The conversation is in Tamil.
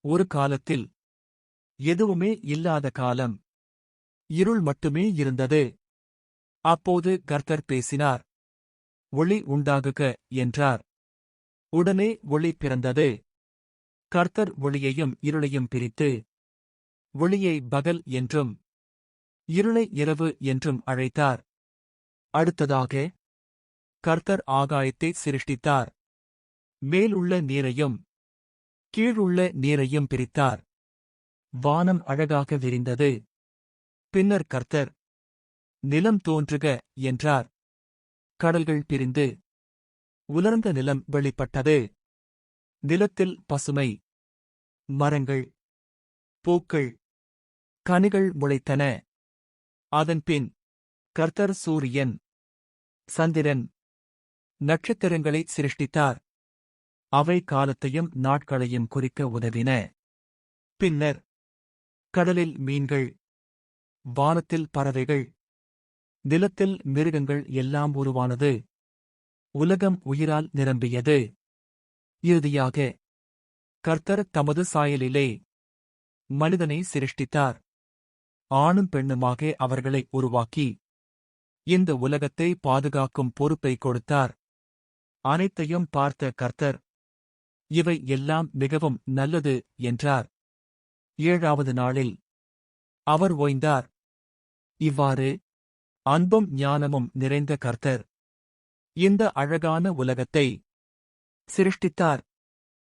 ஒரு காலத்தில் எதுவுமே இல்லாத காலம். இருள் மட்டுமே இருந்தது. அப்போது கர்த்தர் பேசினார். ஒளி உண்டாகுக என்றார். உடனே ஒளி பிறந்தது. கர்த்தர் ஒளியையும் இருளையும் பிரித்து, ஒளியை பகல் என்றும் இருளை இரவு என்றும் அழைத்தார். அடுத்ததாக கர்த்தர் ஆகாயத்தை சிருஷ்டித்தார். மேலுள்ள நீரையும் கீழுள்ள நீரையும் பிரித்தார். வானம் அழகாக விரிந்தது. பின்னர் கர்த்தர், நிலம் தோன்றுக என்றார். கடல்கள் பிரிந்து உலர்ந்த நிலம் வெளிப்பட்டது. நிலத்தில் பசுமை, மரங்கள், பூக்கள், கனிகள் முளைத்தன. அதன்பின் கர்த்தர் சூரியன், சந்திரன், நட்சத்திரங்களை சிருஷ்டித்தார். அவை காலத்தையும் நாட்களையும் குறிக்க உதவின. பின்னர் கடலில் மீன்கள், வானத்தில் பறவைகள், நிலத்தில் மிருகங்கள் எல்லாம் உருவானது. உலகம் உயிரால் நிரம்பியது. இறுதியாக கர்த்தர் தமது சாயலிலே மனிதனை சிருஷ்டித்தார். ஆணும் பெண்ணுமாக அவர்களை உருவாக்கி இந்த உலகத்தை பாதுகாக்கும் பொறுப்பை கொடுத்தார். அனைத்தையும் பார்த்த கர்த்தர், இவை எல்லாம் மிகவும் நல்லது என்றார். 7வது நாளில் அவர் ஓய்ந்தார். இவ்வாறு அன்பும் ஞானமும் நிறைந்த கர்த்தர் இந்த அழகான உலகத்தை சிருஷ்டித்தார்.